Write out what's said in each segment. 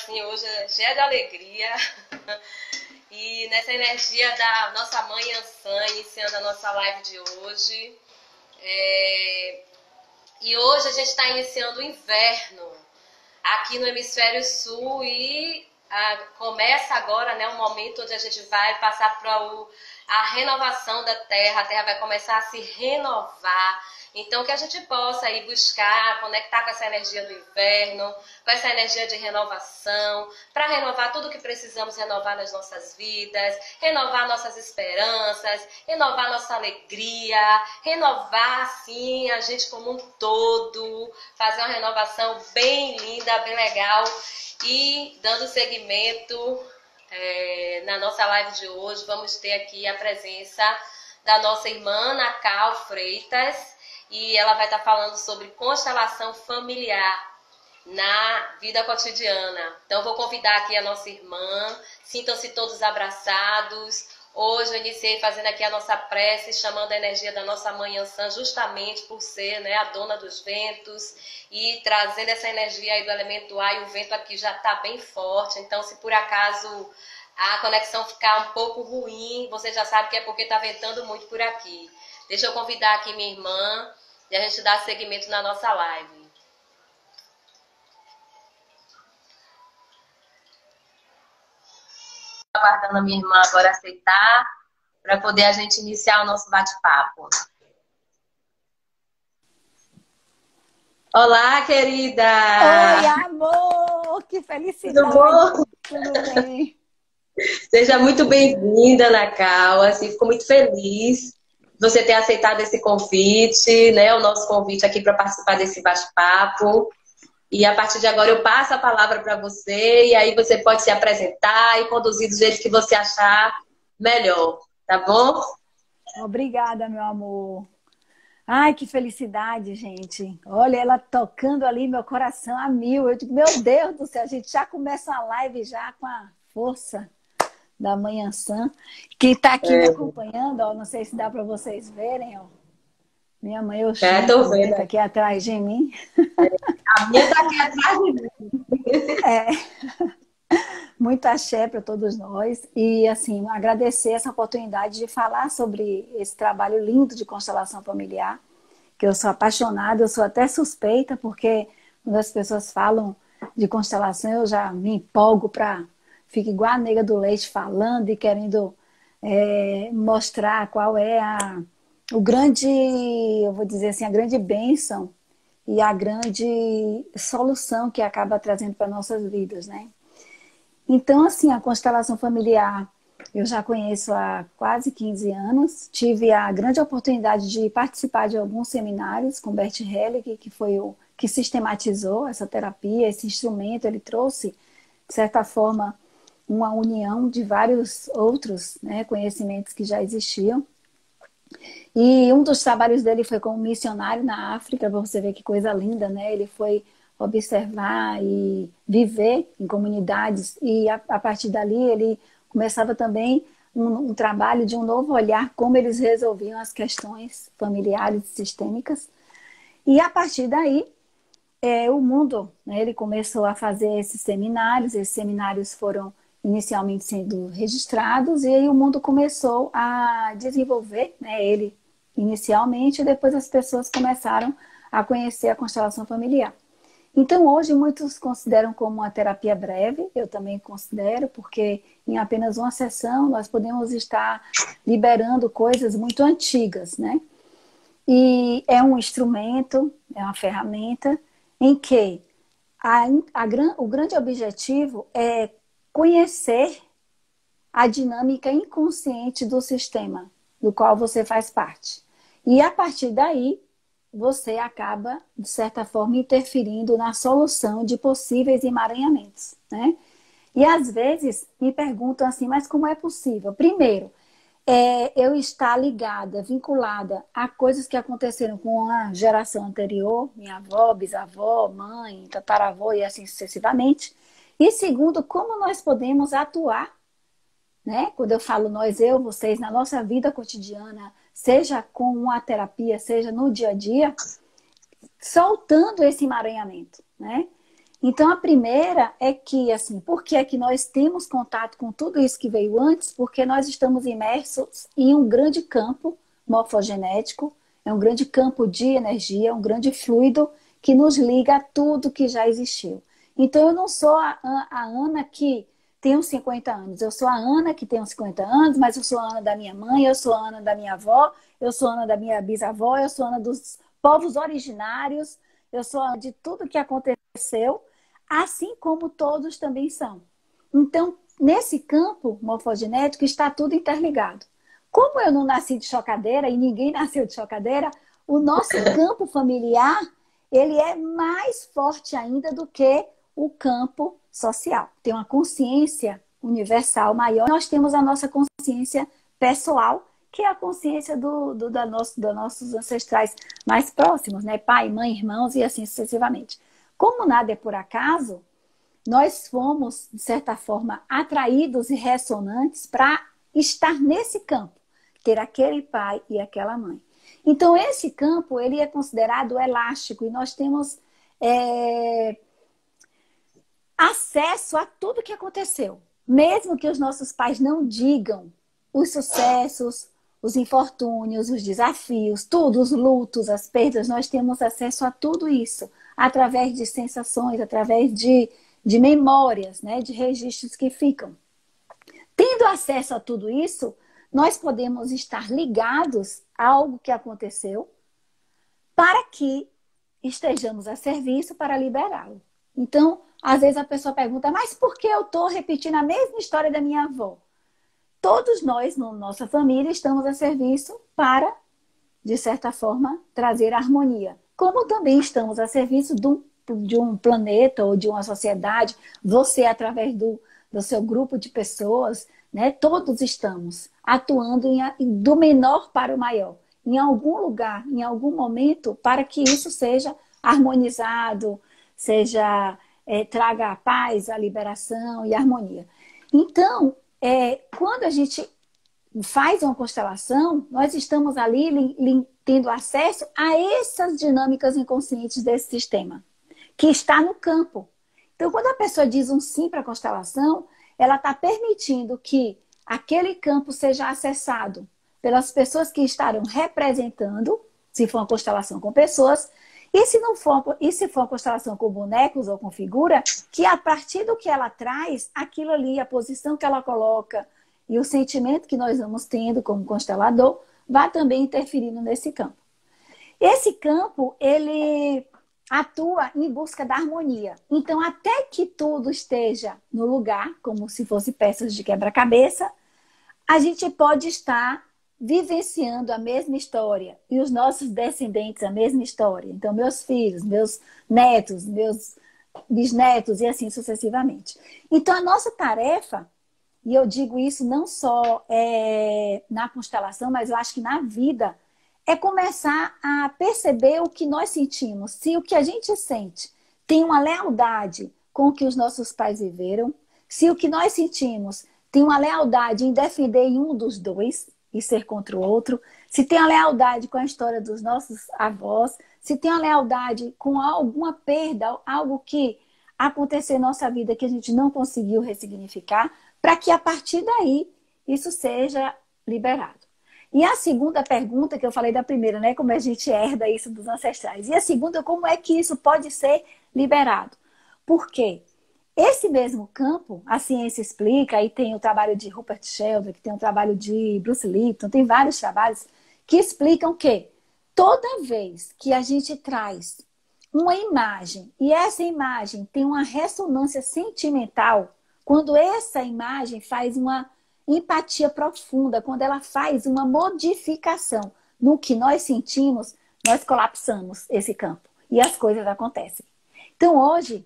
assim, hoje é cheia de alegria. E nessa energia da nossa mãe Ansan, iniciando a nossa live de hoje. E hoje a gente está iniciando o inverno aqui no Hemisfério Sul e começa agora, né, um momento onde a gente vai passar para a renovação da Terra. A Terra vai começar a se renovar. Então, que a gente possa aí buscar, conectar com essa energia do inverno, com essa energia de renovação, para renovar tudo que precisamos renovar nas nossas vidas, renovar nossas esperanças, renovar nossa alegria, renovar, assim, a gente como um todo, fazer uma renovação bem linda, bem legal. E dando seguimento na nossa live de hoje, vamos ter aqui a presença da nossa irmã Ana Cal Freitas, e ela vai estar falando sobre constelação familiar na vida cotidiana. Então, vou convidar aqui a nossa irmã, sintam-se todos abraçados. Hoje eu iniciei fazendo aqui a nossa prece, chamando a energia da nossa mãe Ansan, justamente por ser, né, a dona dos ventos, e trazendo essa energia aí do elemento ar, e o vento aqui já está bem forte. Então, se por acaso a conexão ficar um pouco ruim, você já sabe que é porque está ventando muito por aqui. Deixa eu convidar aqui minha irmã e a gente dá seguimento na nossa live. Aguardando a minha irmã agora aceitar, para poder a gente iniciar o nosso bate-papo. Olá, querida! Oi, amor! Que felicidade! Tudo bom? Tudo bem? Seja muito bem-vinda, Ana Cal. Assim, fico muito feliz de você ter aceitado esse convite, né? O nosso convite aqui para participar desse bate-papo. E a partir de agora eu passo a palavra para você e aí você pode se apresentar e conduzir do jeito que você achar melhor, tá bom? Obrigada, meu amor. Ai, que felicidade, gente. Olha, ela tocando ali meu coração a mil. Eu digo, meu Deus do céu, a gente já começa a live já com a força da Mãe Ansan. Quem está aqui me acompanhando, ó, não sei se dá para vocês verem, ó. Minha mãe Tô Oxum, vendo. tá aqui atrás de mim. A minha tá aqui atrás de mim. Muito axé para todos nós e, assim, agradecer essa oportunidade de falar sobre esse trabalho lindo de constelação familiar, que eu sou apaixonada, eu sou até suspeita, porque quando as pessoas falam de constelação, eu já me empolgo fico igual a nega do leite falando e querendo mostrar qual é o grande, eu vou dizer assim, a grande bênção e a grande solução que acaba trazendo para nossas vidas, né? Então, assim, a constelação familiar eu já conheço há quase 15 anos. Tive a grande oportunidade de participar de alguns seminários com Bert Hellick, que foi o que sistematizou essa terapia, esse instrumento. Ele trouxe, de certa forma, uma união de vários outros, né, conhecimentos que já existiam. E um dos trabalhos dele foi como missionário na África, para você ver que coisa linda, né? Ele foi observar e viver em comunidades e a partir dali ele começava também um trabalho de um novo olhar como eles resolviam as questões familiares e sistêmicas. E a partir daí o mundo, né, ele começou a fazer esses seminários foram inicialmente sendo registrados e aí o mundo começou a desenvolver, né, ele inicialmente e depois as pessoas começaram a conhecer a constelação familiar. Então, hoje, muitos consideram como uma terapia breve, eu também considero, porque em apenas uma sessão nós podemos estar liberando coisas muito antigas, né? E é um instrumento, é uma ferramenta em que o grande objetivo é conhecer a dinâmica inconsciente do sistema do qual você faz parte. E a partir daí, você acaba, de certa forma, interferindo na solução de possíveis emaranhamentos, né? E às vezes me perguntam assim, mas como é possível? Primeiro, eu estar ligada, vinculada a coisas que aconteceram com a geração anterior, minha avó, bisavó, mãe, tataravó e assim sucessivamente. E segundo, como nós podemos atuar, né? Quando eu falo nós, eu, vocês, na nossa vida cotidiana, seja com uma terapia, seja no dia a dia, soltando esse emaranhamento, né? Então, a primeira é que, assim, por que é que nós temos contato com tudo isso que veio antes? Porque nós estamos imersos em um grande campo morfogenético, é um grande campo de energia, um grande fluido que nos liga a tudo que já existiu. Então, eu não sou a Ana que tem uns 50 anos, eu sou a Ana que tem uns 50 anos, mas eu sou a Ana da minha mãe, eu sou a Ana da minha avó, eu sou a Ana da minha bisavó, eu sou a Ana dos povos originários, eu sou a Ana de tudo que aconteceu, assim como todos também são. Então, nesse campo morfogenético está tudo interligado. Como eu não nasci de chocadeira e ninguém nasceu de chocadeira, o nosso campo familiar, ele é mais forte ainda do que o campo social. Tem uma consciência universal maior. Nós temos a nossa consciência pessoal, que é a consciência dos nossos ancestrais mais próximos, né? Pai, mãe, irmãos e assim sucessivamente. Como nada é por acaso, nós fomos, de certa forma, atraídos e ressonantes para estar nesse campo, ter aquele pai e aquela mãe. Então, esse campo, ele é considerado elástico e nós temos acesso a tudo que aconteceu. Mesmo que os nossos pais não digam os sucessos, os infortúnios, os desafios, tudo, os lutos, as perdas, nós temos acesso a tudo isso através de sensações, através de memórias, né, de registros que ficam. Tendo acesso a tudo isso, nós podemos estar ligados a algo que aconteceu para que estejamos a serviço para liberá-lo. Então, às vezes a pessoa pergunta, mas por que eu estou repetindo a mesma história da minha avó? Todos nós, na nossa família, estamos a serviço para, de certa forma, trazer harmonia. Como também estamos a serviço de um planeta ou de uma sociedade, você através do seu grupo de pessoas, né? Todos estamos atuando do menor para o maior, em algum lugar, em algum momento, para que isso seja harmonizado, traga a paz, a liberação e a harmonia. Então, quando a gente faz uma constelação, nós estamos ali tendo acesso a essas dinâmicas inconscientes desse sistema, que está no campo. Então, quando a pessoa diz um sim para a constelação, ela está permitindo que aquele campo seja acessado pelas pessoas que estarão representando, se for uma constelação com pessoas, e se for uma constelação com bonecos ou com figura, que a partir do que ela traz, aquilo ali, a posição que ela coloca e o sentimento que nós vamos tendo como constelador, vai também interferindo nesse campo. Esse campo, ele atua em busca da harmonia. Então, até que tudo esteja no lugar, como se fosse peças de quebra-cabeça, a gente pode estar vivenciando a mesma história e os nossos descendentes a mesma história. Então, meus filhos, meus netos, meus bisnetos e assim sucessivamente. Então, a nossa tarefa, e eu digo isso não só na constelação, mas eu acho que na vida, é começar a perceber o que nós sentimos. Se o que a gente sente tem uma lealdade com o que os nossos pais viveram, se o que nós sentimos tem uma lealdade em defender um dos dois e ser contra o outro, se tem a lealdade com a história dos nossos avós, se tem a lealdade com alguma perda, algo que aconteceu em nossa vida que a gente não conseguiu ressignificar, para que a partir daí isso seja liberado. E a segunda pergunta, que eu falei da primeira, né? Como a gente herda isso dos ancestrais. E a segunda, como é que isso pode ser liberado? Por quê? Esse mesmo campo, a ciência explica, aí tem o trabalho de Rupert Sheldrake, tem o trabalho de Bruce Lipton, tem vários trabalhos que explicam que toda vez que a gente traz uma imagem e essa imagem tem uma ressonância sentimental, quando essa imagem faz uma empatia profunda, quando ela faz uma modificação no que nós sentimos, nós colapsamos esse campo e as coisas acontecem. Então hoje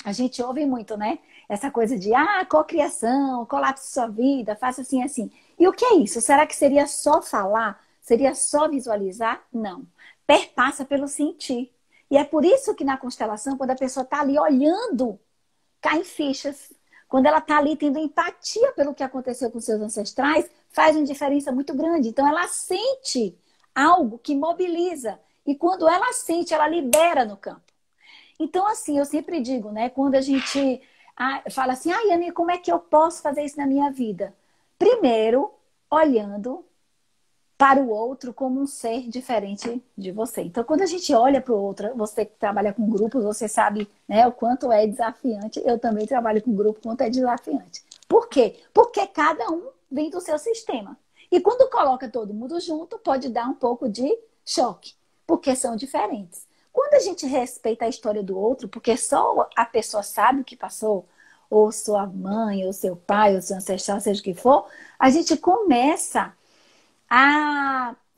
a gente ouve muito, né? Essa coisa de cocriação, colapse sua vida, faça assim, assim. E o que é isso? Será que seria só falar? Seria só visualizar? Não. Perpassa pelo sentir. E é por isso que na constelação, quando a pessoa está ali olhando, caem fichas. Quando ela está ali tendo empatia pelo que aconteceu com seus ancestrais, faz uma diferença muito grande. Então, ela sente algo que mobiliza. E quando ela sente, ela libera no campo. Então, assim, eu sempre digo, né? Quando a gente fala assim, Yane, como é que eu posso fazer isso na minha vida? Primeiro, olhando para o outro como um ser diferente de você. Então, quando a gente olha para o outro, você que trabalha com grupos, você sabe, né, o quanto é desafiante. Eu também trabalho com grupo, o quanto é desafiante. Por quê? Porque cada um vem do seu sistema. E quando coloca todo mundo junto, pode dar um pouco de choque, porque são diferentes. Quando a gente respeita a história do outro, porque só a pessoa sabe o que passou, ou sua mãe, ou seu pai, ou seu ancestral, seja o que for, a gente começa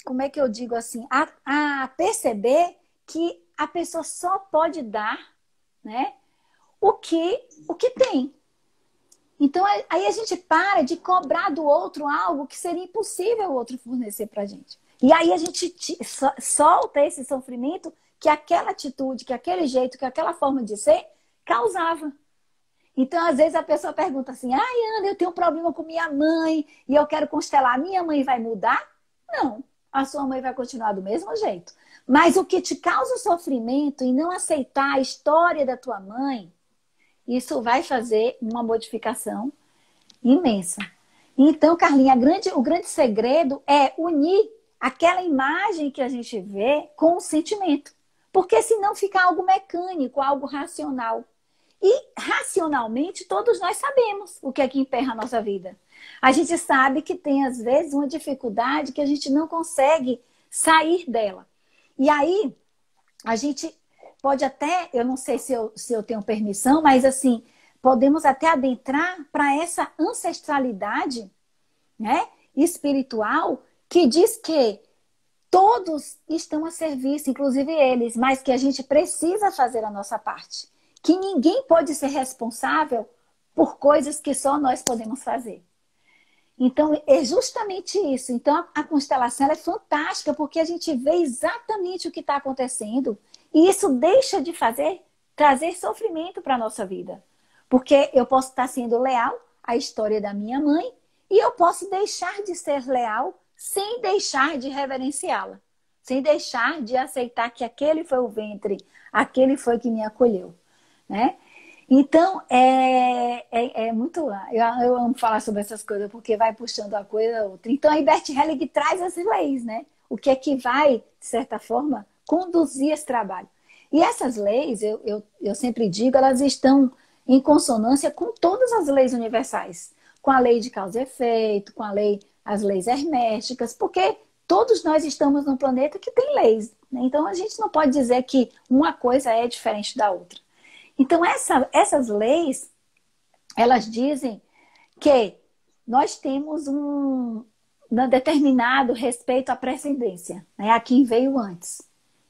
como é que eu digo assim, a perceber que a pessoa só pode dar, né, o que tem. Então, aí a gente para de cobrar do outro algo que seria impossível o outro fornecer pra gente. E aí a gente solta esse sofrimento que aquela atitude, que aquele jeito, que aquela forma de ser causava. Então, às vezes a pessoa pergunta assim, Ana, eu tenho um problema com minha mãe e eu quero constelar, minha mãe vai mudar? Não, a sua mãe vai continuar do mesmo jeito. Mas o que te causa sofrimento em não aceitar a história da tua mãe, isso vai fazer uma modificação imensa. Então, Carlinha, o grande segredo é unir aquela imagem que a gente vê com o sentimento. Porque senão fica algo mecânico, algo racional. E racionalmente todos nós sabemos o que é que emperra a nossa vida. A gente sabe que tem às vezes uma dificuldade que a gente não consegue sair dela. E aí a gente pode até, eu não sei se eu tenho permissão, mas assim, podemos até adentrar para essa ancestralidade, né, espiritual, que diz que todos estão a serviço, inclusive eles, mas que a gente precisa fazer a nossa parte. Que ninguém pode ser responsável por coisas que só nós podemos fazer. Então, é justamente isso. Então, a constelação é fantástica, porque a gente vê exatamente o que está acontecendo e isso deixa de trazer sofrimento para a nossa vida. Porque eu posso estar sendo leal à história da minha mãe e eu posso deixar de ser leal sem deixar de reverenciá-la, sem deixar de aceitar que aquele foi o ventre, aquele foi que me acolheu. Né? Então, é muito... Eu amo falar sobre essas coisas, porque vai puxando uma coisa a outra. Então, a Bert Helling traz as leis, né? O que é que vai, de certa forma, conduzir esse trabalho. E essas leis, eu sempre digo, elas estão em consonância com todas as leis universais. Com a lei de causa e efeito, com as leis herméticas, porque todos nós estamos num planeta que tem leis. Né? Então, a gente não pode dizer que uma coisa é diferente da outra. Então, essas leis, elas dizem que nós temos um determinado respeito à precedência, né? A quem veio antes.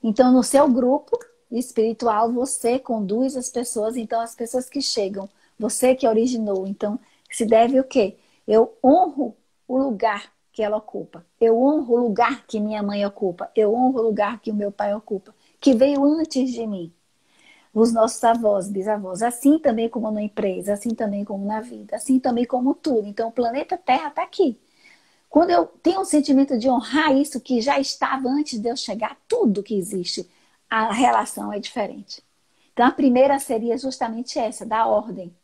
Então, no seu grupo espiritual, você conduz as pessoas, então as pessoas que chegam, você que originou, então se deve o quê? Eu honro o lugar que ela ocupa, eu honro o lugar que minha mãe ocupa, eu honro o lugar que o meu pai ocupa, que veio antes de mim. Os nossos avós, bisavós, assim também como na empresa, assim também como na vida, assim também como tudo. Então, o planeta Terra está aqui. Quando eu tenho um sentimento de honrar isso que já estava antes de eu chegar, tudo que existe, a relação é diferente. Então, a primeira seria justamente essa, da ordem,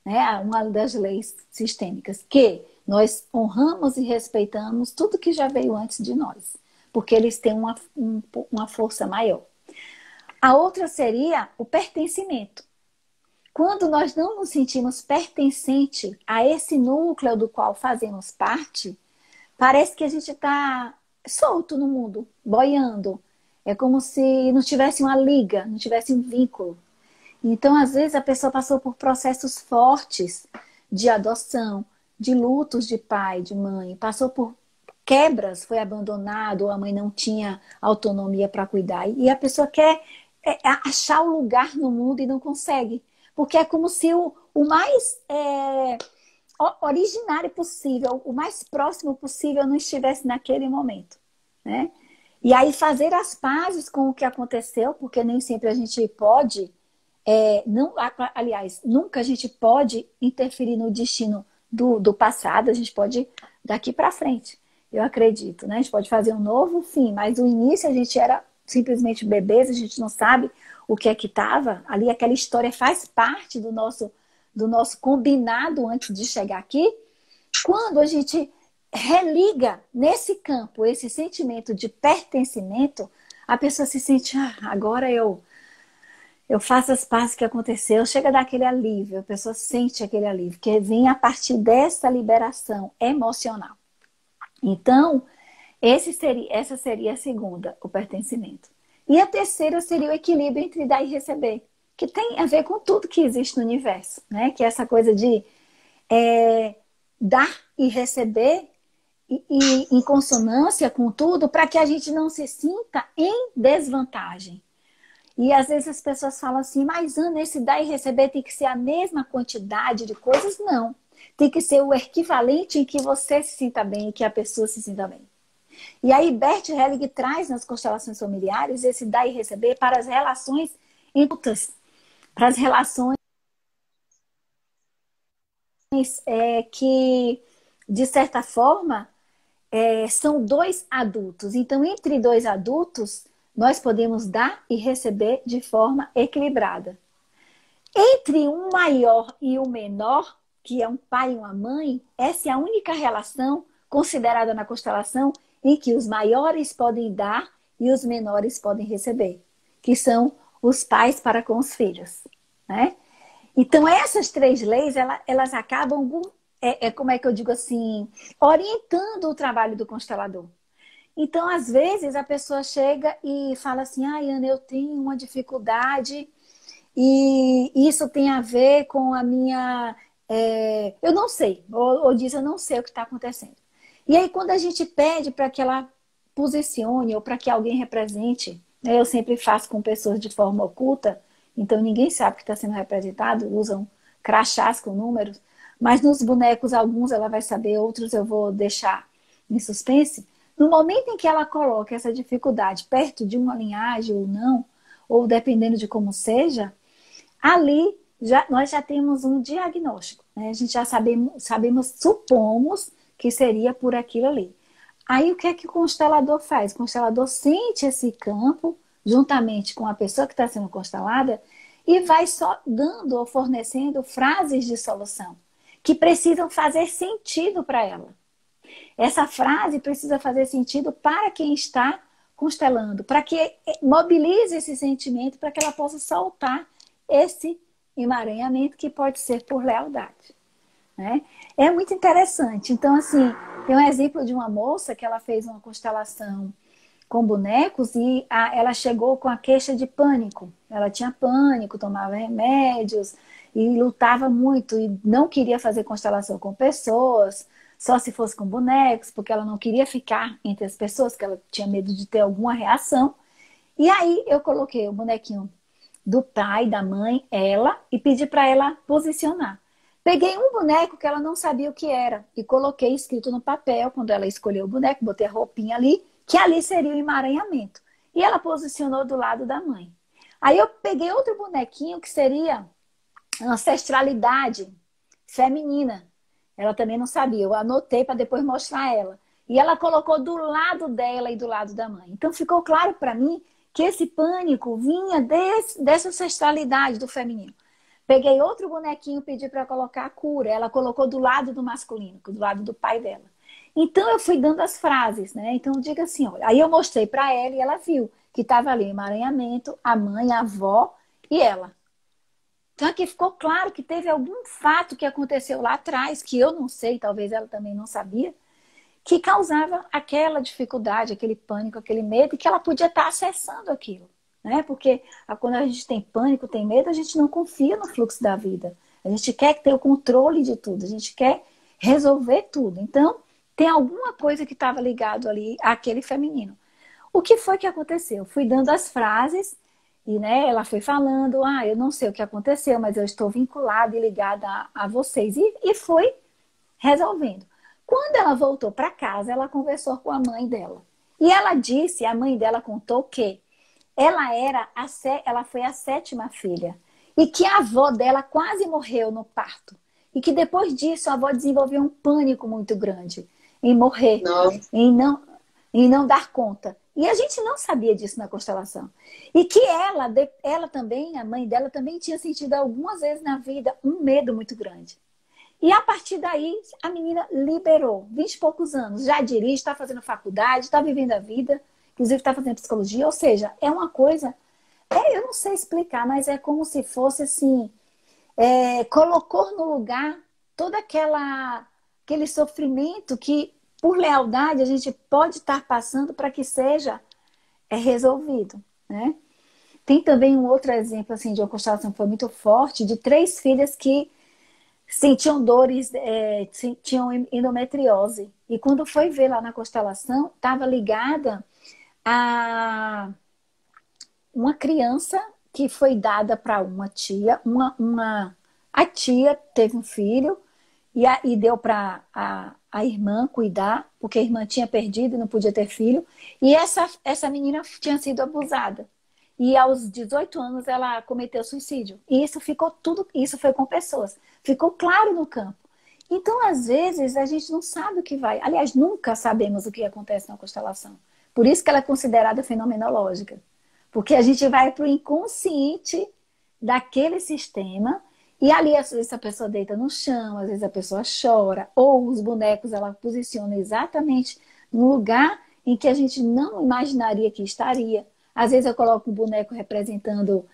né? Uma das leis sistêmicas, que nós honramos e respeitamos tudo que já veio antes de nós, porque eles têm uma força maior. A outra seria o pertencimento. Quando nós não nos sentimos pertencente a esse núcleo do qual fazemos parte, parece que a gente está solto no mundo, boiando. É como se não tivesse uma liga, não tivesse um vínculo. Então, às vezes, a pessoa passou por processos fortes de adoção, de lutos de pai, de mãe, passou por quebras, foi abandonado, ou a mãe não tinha autonomia para cuidar. E a pessoa quer achar o lugar no mundo e não consegue. Porque é como se o mais originário possível, o mais próximo possível não estivesse naquele momento. Né? E aí fazer as pazes com o que aconteceu, porque nem sempre a gente pode, aliás, nunca a gente pode interferir no destino do passado, a gente pode daqui para frente. Eu acredito, né? A gente pode fazer um novo fim, mas o início a gente era simplesmente bebês, a gente não sabe o que é que estava ali, aquela história faz parte do nosso combinado antes de chegar aqui. Quando a gente religa nesse campo esse sentimento de pertencimento, a pessoa se sente, agora eu faço as pazes que aconteceu, chega daquele alívio, a pessoa sente aquele alívio, que vem a partir dessa liberação emocional. Então, essa seria a segunda, o pertencimento. E a terceira seria o equilíbrio entre dar e receber, que tem a ver com tudo que existe no universo, né? Que é essa coisa de dar e receber e em consonância com tudo, para que a gente não se sinta em desvantagem. E às vezes as pessoas falam assim, mas Ana, esse dar e receber tem que ser a mesma quantidade de coisas? Não. Tem que ser o equivalente em que você se sinta bem e que a pessoa se sinta bem. E aí Bert Helling traz nas constelações familiares esse dar e receber para as relações adultas, para as relações que, de certa forma, são dois adultos. Então, entre dois adultos, nós podemos dar e receber de forma equilibrada. Entre um maior e um menor, que é um pai e uma mãe, essa é a única relação considerada na constelação em que os maiores podem dar e os menores podem receber, que são os pais para com os filhos, né? Então, essas três leis, elas acabam, como é que eu digo assim, orientando o trabalho do constelador. Então, às vezes, a pessoa chega e fala assim, Ana, eu tenho uma dificuldade e isso tem a ver com a minha... eu não sei, ou diz, eu não sei o que está acontecendo. E aí, quando a gente pede para que ela posicione ou para que alguém represente, né, eu sempre faço com pessoas de forma oculta, então ninguém sabe o que está sendo representado, usam crachás com números, mas nos bonecos, alguns ela vai saber, outros eu vou deixar em suspense. No momento em que ela coloca essa dificuldade perto de uma linhagem ou não, ou dependendo de como seja, ali nós já temos um diagnóstico, né? A gente já supomos que seria por aquilo ali. Aí o que é que o constelador faz? O constelador sente esse campo, juntamente com a pessoa que está sendo constelada, e vai só dando ou fornecendo frases de solução, que precisam fazer sentido para ela. Essa frase precisa fazer sentido para quem está constelando, para que mobilize esse sentimento, para que ela possa soltar esse emaranhamento que pode ser por lealdade, né? É muito interessante. Então, assim, tem um exemplo de uma moça que ela fez uma constelação com bonecos e ela chegou com a queixa de pânico. Ela tinha pânico, tomava remédios e lutava muito e não queria fazer constelação com pessoas, só se fosse com bonecos, porque ela não queria ficar entre as pessoas, que ela tinha medo de ter alguma reação. E aí eu coloquei o bonequinho do pai, da mãe, ela, e pedi para ela posicionar. Peguei um boneco que ela não sabia o que era e coloquei escrito no papel, quando ela escolheu o boneco, botei a roupinha ali, que ali seria o emaranhamento. E ela posicionou do lado da mãe. Aí eu peguei outro bonequinho que seria ancestralidade feminina. Ela também não sabia, eu anotei para depois mostrar a ela. E ela colocou do lado dela e do lado da mãe. Então ficou claro para mim que esse pânico vinha dessa ancestralidade do feminino. Peguei outro bonequinho, pedi para colocar a cura. Ela colocou do lado do masculino, do lado do pai dela. Então eu fui dando as frases, né? Então diga assim, olha. Aí eu mostrei para ela e ela viu que estava ali o emaranhamento, a mãe, a avó e ela. Então aqui ficou claro que teve algum fato que aconteceu lá atrás, que eu não sei, talvez ela também não sabia, que causava aquela dificuldade, aquele pânico, aquele medo, e que ela podia estar acessando aquilo, né? Porque quando a gente tem pânico, tem medo, a gente não confia no fluxo da vida. A gente quer ter o controle de tudo, a gente quer resolver tudo. Então, tem alguma coisa que estava ligado ali àquele feminino. O que foi que aconteceu? Fui dando as frases e, né, ela foi falando, eu não sei o que aconteceu, mas eu estou vinculada e ligada a vocês. E foi resolvendo. Quando ela voltou para casa, ela conversou com a mãe dela. E ela disse, a mãe dela contou que ela foi a 7ª filha. E que a avó dela quase morreu no parto. E que depois disso a avó desenvolveu um pânico muito grande em morrer, em não dar conta. E a gente não sabia disso na constelação. E que ela também, a mãe dela também tinha sentido algumas vezes na vida um medo muito grande. E a partir daí, a menina liberou, 20 e poucos anos, já dirige, está fazendo faculdade, está vivendo a vida, inclusive está fazendo psicologia, ou seja, é uma coisa, eu não sei explicar, mas é como se fosse assim, colocou no lugar todo aquele sofrimento que, por lealdade, a gente pode estar passando para que seja resolvido, né? Tem também um outro exemplo assim, de uma constelação que foi muito forte, de 3 filhas que sentiam dores, tinham endometriose. E quando foi ver lá na constelação, estava ligada a uma criança que foi dada para uma tia. A tia teve um filho e deu para a irmã cuidar, porque a irmã tinha perdido e não podia ter filho. E essa menina tinha sido abusada. E aos 18 anos ela cometeu suicídio. E isso foi com pessoas. Ficou claro no campo. Então, às vezes, a gente não sabe o que vai. Aliás, nunca sabemos o que acontece na constelação. Por isso que ela é considerada fenomenológica. Porque a gente vai para o inconsciente daquele sistema e ali, às vezes, a pessoa deita no chão, às vezes a pessoa chora, ou os bonecos ela posiciona exatamente no lugar em que a gente não imaginaria que estaria. Às vezes eu coloco um boneco representando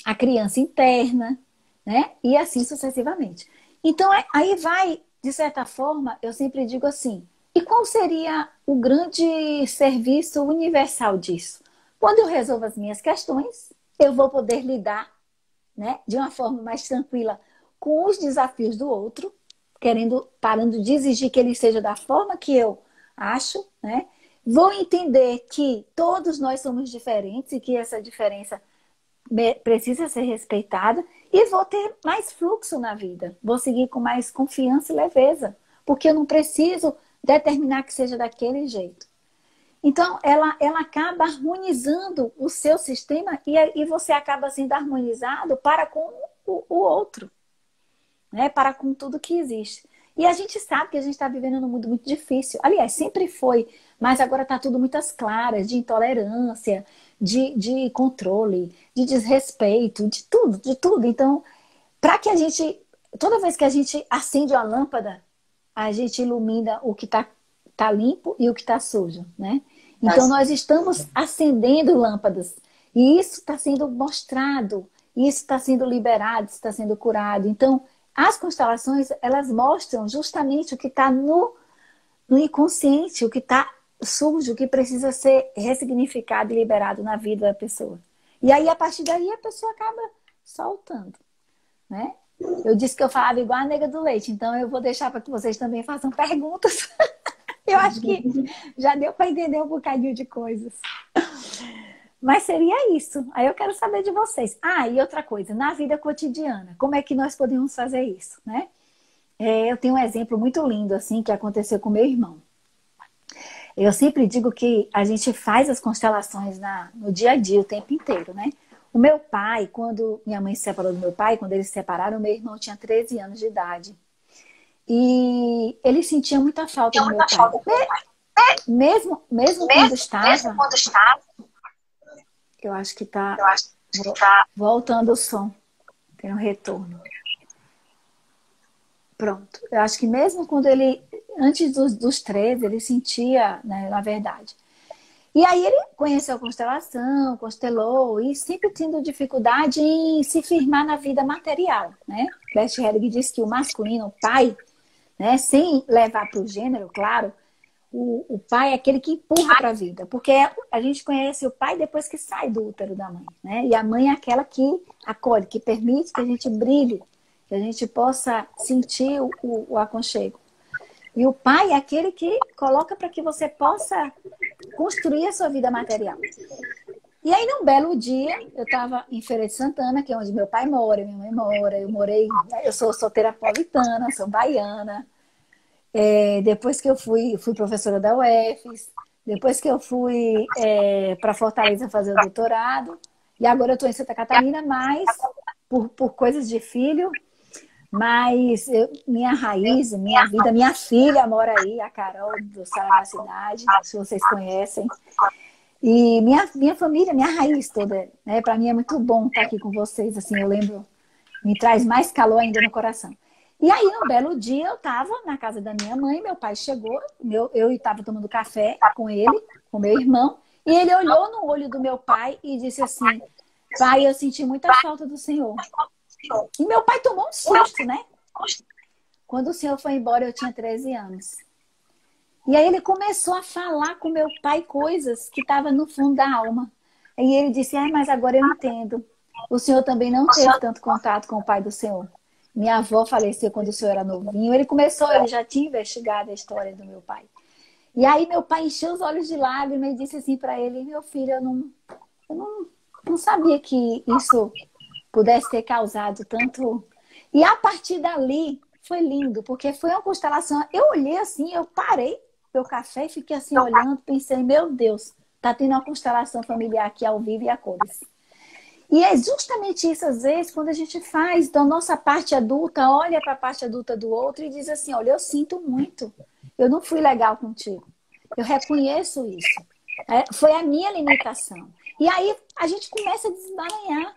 a criança interna, né? E assim sucessivamente. Então, aí vai, de certa forma, eu sempre digo assim, e qual seria o grande serviço universal disso? Quando eu resolvo as minhas questões, eu vou poder lidar, né, de uma forma mais tranquila com os desafios do outro, parando de exigir que ele seja da forma que eu acho, né? Vou entender que todos nós somos diferentes e que essa diferença precisa ser respeitada e vou ter mais fluxo na vida. Vou seguir com mais confiança e leveza, porque eu não preciso determinar que seja daquele jeito. Então, ela acaba harmonizando o seu sistema e você acaba sendo harmonizado para com o outro, né? Para com tudo que existe. E a gente sabe que a gente está vivendo num mundo muito difícil. Aliás, sempre foi, mas agora está tudo muito às claras, de intolerância, de controle, de desrespeito, de tudo, de tudo. Então, para que a gente, toda vez que a gente acende uma lâmpada, a gente ilumina o que tá limpo e o que está sujo, né? Então, nós estamos acendendo lâmpadas. E isso está sendo mostrado, isso está sendo liberado, isso está sendo curado. Então, as constelações, elas mostram justamente o que está no inconsciente, o que está sujo, o que precisa ser ressignificado e liberado na vida da pessoa. E aí, a partir daí, a pessoa acaba soltando, né? Eu disse que eu falava igual a nega do leite, então eu vou deixar para que vocês também façam perguntas. Eu acho que já deu para entender um bocadinho de coisas. Mas seria isso. Aí eu quero saber de vocês. Ah, e outra coisa, na vida cotidiana, como é que nós podemos fazer isso, né? Eu tenho um exemplo muito lindo, assim, que aconteceu com meu irmão. Eu sempre digo que a gente faz as constelações no dia a dia, o tempo inteiro, né? O meu pai, quando minha mãe se separou do meu pai, quando eles se separaram, meu irmão tinha 13 anos de idade. E ele sentia muita falta do meu pai. Mesmo quando estava... Eu acho que está voltando o som. Tem um retorno. Pronto. Eu acho que mesmo quando ele... Antes dos 13, ele sentia, né, na verdade. E aí ele conheceu a constelação, constelou, e sempre tendo dificuldade em se firmar na vida material, né? Bert Hellinger diz que o masculino, o pai, né, sem levar para o gênero, claro, o pai é aquele que empurra para a vida, porque a gente conhece o pai depois que sai do útero da mãe, né? E a mãe é aquela que acolhe, que permite que a gente brilhe, que a gente possa sentir o aconchego. E o pai é aquele que coloca para que você possa construir a sua vida material. E aí, num belo dia, eu estava em Feira de Santana, que é onde meu pai mora, minha mãe mora, eu sou solteirapolitana, sou baiana. Depois que eu fui professora da UFES, depois que eu fui para Fortaleza fazer o doutorado, e agora eu estou em Santa Catarina, mas por coisas de filho, Minha raiz, minha vida, minha filha mora aí, a Carol do Sara da Cidade, se vocês conhecem. E minha família, minha raiz toda, né? Para mim é muito bom estar aqui com vocês, assim, eu lembro, me traz mais calor ainda no coração. E aí, um belo dia, eu estava na casa da minha mãe, meu pai chegou, eu estava tomando café com ele, com meu irmão, e ele olhou no olho do meu pai e disse assim, pai, eu senti muita falta do senhor. E meu pai tomou um susto, né? Quando o senhor foi embora, eu tinha 13 anos. E aí ele começou a falar com meu pai coisas que estavam no fundo da alma. E ele disse, mas agora eu entendo. O senhor também não teve tanto contato com o pai do senhor. Minha avó faleceu quando o senhor era novinho. Ele já tinha investigado a história do meu pai. E aí meu pai encheu os olhos de lágrimas e disse assim para ele, meu filho, eu não sabia que isso pudesse ter causado tanto... E a partir dali foi lindo, porque foi uma constelação. Eu olhei assim, eu parei meu café e fiquei assim olhando, pensei, meu Deus, tá tendo uma constelação familiar aqui ao vivo e a cores. E é justamente isso, às vezes, quando a gente faz da nossa parte adulta, olha para a parte adulta do outro e diz assim, olha, eu sinto muito, eu não fui legal contigo, eu reconheço isso, foi a minha limitação. E aí a gente começa a desemaranhar,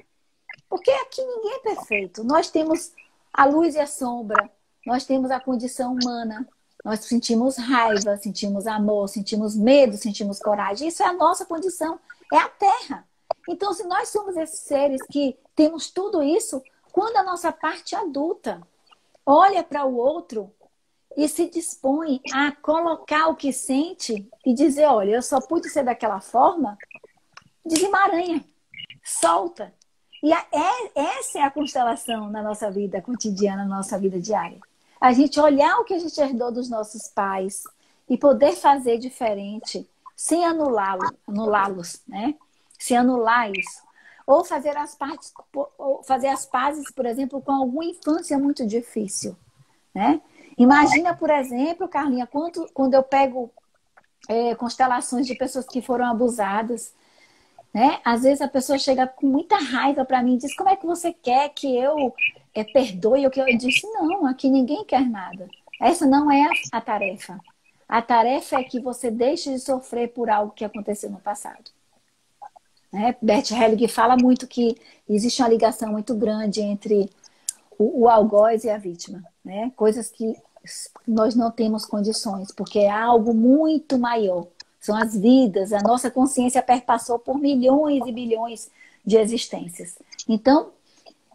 porque aqui ninguém é perfeito, nós temos a luz e a sombra, nós temos a condição humana, nós sentimos raiva, sentimos amor, sentimos medo, sentimos coragem. Isso é a nossa condição, é a Terra. Então, se nós somos esses seres que temos tudo isso, quando a nossa parte adulta olha para o outro e se dispõe a colocar o que sente e dizer, olha, eu só pude ser daquela forma, desemaranha, solta. E essa é a constelação na nossa vida cotidiana, na nossa vida diária. A gente olhar o que a gente herdou dos nossos pais e poder fazer diferente sem anulá-los, né? Sem anular isso. Ou fazer as pazes, por exemplo, com alguma infância muito difícil, né? Imagina, por exemplo, Carlinha, quando eu pego constelações de pessoas que foram abusadas, né? Às vezes a pessoa chega com muita raiva para mim e diz, como é que você quer que eu perdoe? O que eu disse, não, aqui ninguém quer nada. Essa não é a tarefa. A tarefa é que você deixe de sofrer por algo que aconteceu no passado. Né? Bert Helling fala muito que existe uma ligação muito grande entre o algoz e a vítima. Né? Coisas que nós não temos condições, porque é algo muito maior. São as vidas, a nossa consciência perpassou por milhões e bilhões de existências. Então,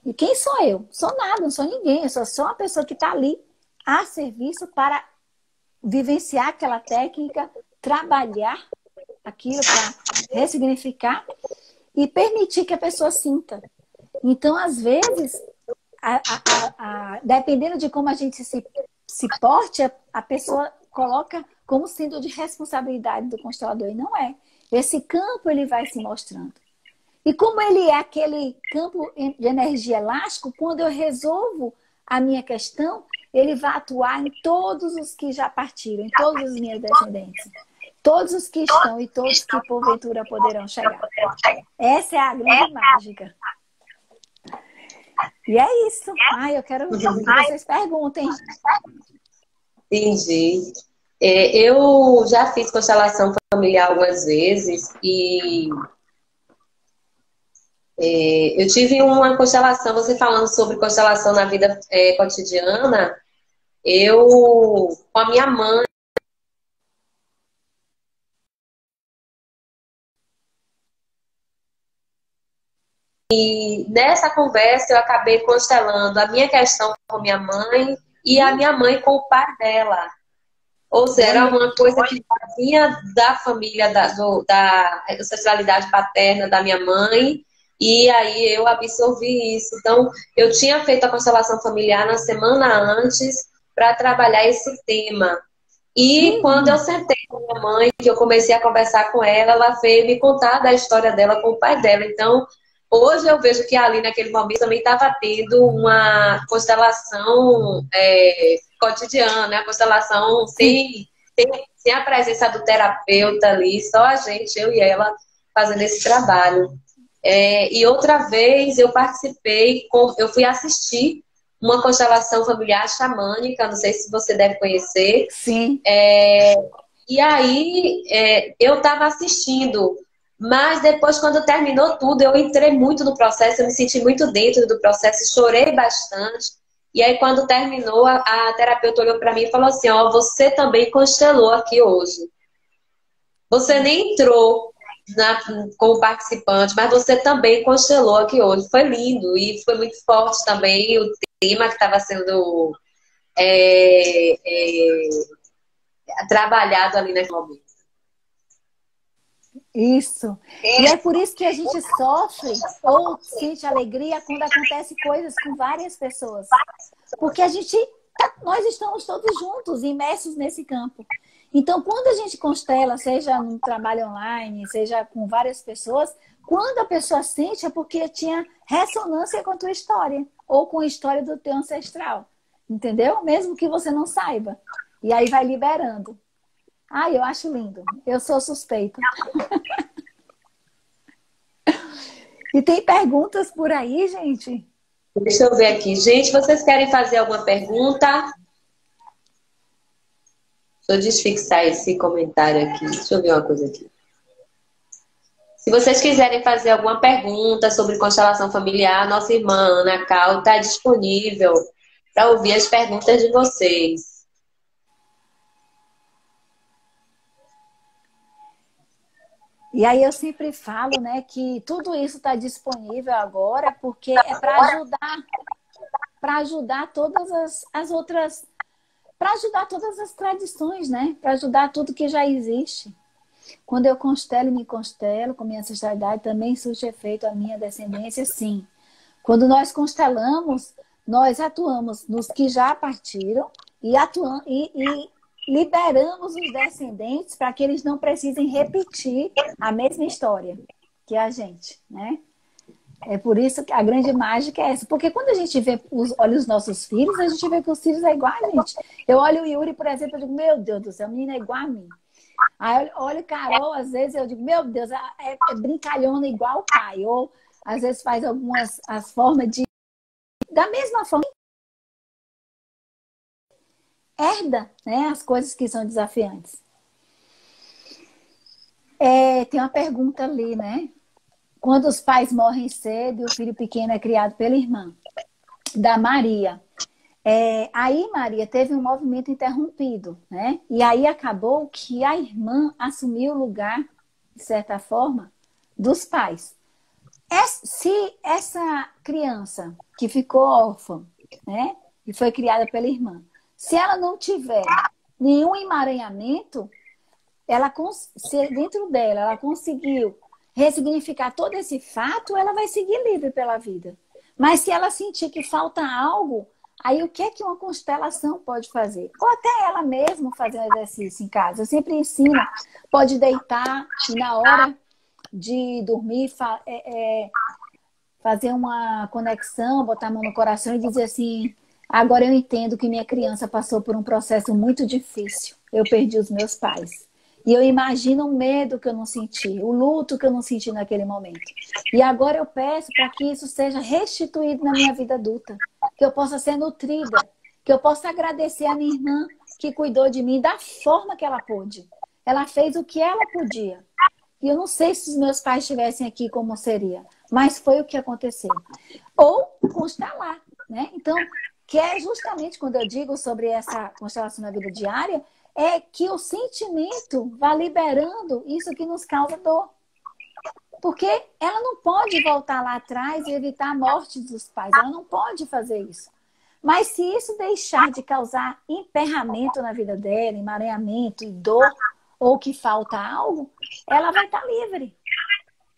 e quem sou eu? Sou nada, não sou ninguém. Eu sou só uma pessoa que está ali a serviço para vivenciar aquela técnica, trabalhar aquilo para ressignificar e permitir que a pessoa sinta. Então, às vezes, dependendo de como a gente se porte, a pessoa coloca como sendo de responsabilidade do constelador. E não é. Esse campo ele vai se mostrando. E como ele é aquele campo de energia elástico, quando eu resolvo a minha questão, ele vai atuar em todos os que já partiram, em todas as minhas descendentes. Todos os que estão e todos que porventura poderão chegar. Essa é a grande mágica. E é isso. Eu quero que vocês perguntem. Entendi. Eu já fiz constelação familiar algumas vezes e eu tive uma constelação, você falando sobre constelação na vida cotidiana, com a minha mãe. E nessa conversa eu acabei constelando a minha questão com minha mãe e a minha mãe com o pai dela. Ou seja, era uma coisa que vinha da família, da ancestralidade paterna da minha mãe, e aí eu absorvi isso. Então, eu tinha feito a constelação familiar na semana antes para trabalhar esse tema. E quando eu sentei com minha mãe, que eu comecei a conversar com ela veio me contar da história dela com o pai dela. Então, hoje eu vejo que ali naquele momento também estava tendo uma constelação cotidiana, né? A constelação sem a presença do terapeuta ali, só a gente, eu e ela, fazendo esse trabalho. E outra vez eu participei, eu fui assistir uma constelação familiar xamânica, não sei se você deve conhecer. Sim. E aí eu estava assistindo, mas depois, quando terminou tudo, eu entrei muito no processo, eu me senti muito dentro do processo, chorei bastante. E aí, quando terminou, a terapeuta olhou para mim e falou assim: ó, você também constelou aqui hoje. Você nem entrou como participante, mas você também constelou aqui hoje. Foi lindo e foi muito forte também o tema que estava sendo trabalhado ali naquele momento. Isso. E é por isso que a gente sofre ou sente alegria quando acontece coisas com várias pessoas. Porque nós estamos todos juntos, imersos nesse campo. Então, quando a gente constela, seja no trabalho online, seja com várias pessoas, quando a pessoa sente é porque tinha ressonância com a tua história ou com a história do teu ancestral. Entendeu? Mesmo que você não saiba. E aí vai liberando. Ai, eu acho lindo. Eu sou suspeita. E tem perguntas por aí, gente? Deixa eu ver aqui. Gente, vocês querem fazer alguma pergunta? Deixa eu desfixar esse comentário aqui. Deixa eu ver uma coisa aqui. Se vocês quiserem fazer alguma pergunta sobre constelação familiar, nossa irmã Ana Cal está disponível para ouvir as perguntas de vocês. E aí eu sempre falo, né, que tudo isso está disponível agora porque é para ajudar todas as outras, para ajudar todas as tradições, né? Para ajudar tudo que já existe. Quando eu constelo e me constelo com minha ancestralidade, também surge efeito a minha descendência, sim. Quando nós constelamos, nós atuamos nos que já partiram e liberamos os descendentes para que eles não precisem repetir a mesma história que a gente, né? É por isso que a grande mágica é essa. Porque quando a gente olha os nossos filhos, a gente vê que os filhos é igual a gente. Eu olho o Yuri, por exemplo, eu digo, meu Deus do céu, a menina é igual a mim. Aí eu olho o Carol, às vezes eu digo, meu Deus, é brincalhona igual o pai. Ou às vezes faz as formas de... Da mesma forma, herda, né, as coisas que são desafiantes. Tem uma pergunta ali, né? Quando os pais morrem cedo e o filho pequeno é criado pela irmã, da Maria. Aí, Maria, teve um movimento interrompido, né? E aí acabou que a irmã assumiu o lugar, de certa forma, dos pais. Se essa criança que ficou órfã, né? E foi criada pela irmã, se ela não tiver nenhum emaranhamento, se dentro dela ela conseguiu ressignificar todo esse fato, ela vai seguir livre pela vida. Mas se ela sentir que falta algo, aí o que é que uma constelação pode fazer? Ou até ela mesma fazer um exercício em casa. Eu sempre ensino, pode deitar e na hora de dormir fazer uma conexão, botar a mão no coração e dizer assim: agora eu entendo que minha criança passou por um processo muito difícil. Eu perdi os meus pais. E eu imagino o medo que eu não senti, o luto que eu não senti naquele momento. E agora eu peço para que isso seja restituído na minha vida adulta. Que eu possa ser nutrida. Que eu possa agradecer a minha irmã que cuidou de mim da forma que ela pôde. Ela fez o que ela podia. E eu não sei se os meus pais estivessem aqui como seria. Mas foi o que aconteceu. Ou constelar, né? Então, que é justamente quando eu digo sobre essa constelação na vida diária, é que o sentimento vá liberando isso que nos causa dor. Porque ela não pode voltar lá atrás e evitar a morte dos pais. Ela não pode fazer isso. Mas se isso deixar de causar emperramento na vida dela, emaranhamento e dor, ou que falta algo, ela vai estar livre,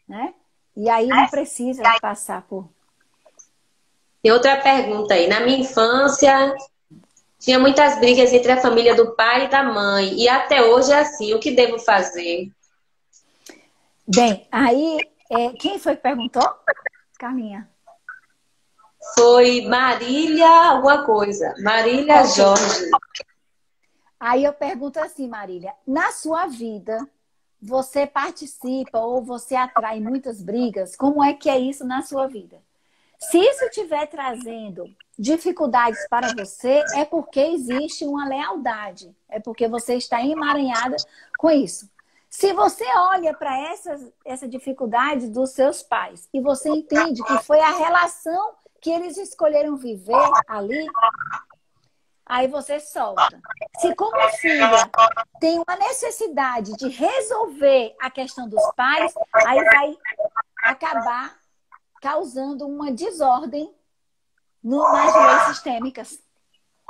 né? E aí não precisa passar por... Tem outra pergunta aí. Na minha infância, tinha muitas brigas entre a família do pai e da mãe. E até hoje é assim. O que devo fazer? Bem, aí, quem foi que perguntou? Carlinha. Foi Marília alguma coisa. Marília Jorge. Aí eu pergunto assim, Marília. Na sua vida, você participa ou você atrai muitas brigas? Como é que é isso na sua vida? Se isso estiver trazendo dificuldades para você, é porque existe uma lealdade. É porque você está emaranhada com isso. Se você olha para essa dificuldade dos seus pais e você entende que foi a relação que eles escolheram viver ali, aí você solta. Se como filha tem uma necessidade de resolver a questão dos pais, aí vai acabar causando uma desordem nas leis sistêmicas.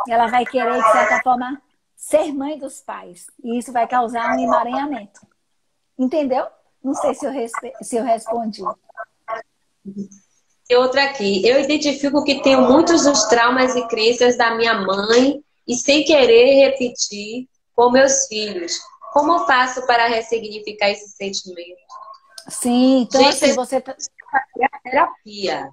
Ela vai querer, de certa forma, ser mãe dos pais. E isso vai causar um emaranhamento. Entendeu? Não sei se eu respondi. E outra aqui. Eu identifico que tenho muitos dos traumas e crenças da minha mãe e sem querer repetir com meus filhos. Como eu faço para ressignificar esse sentimento? Sim, então Gente, assim, você... terapia.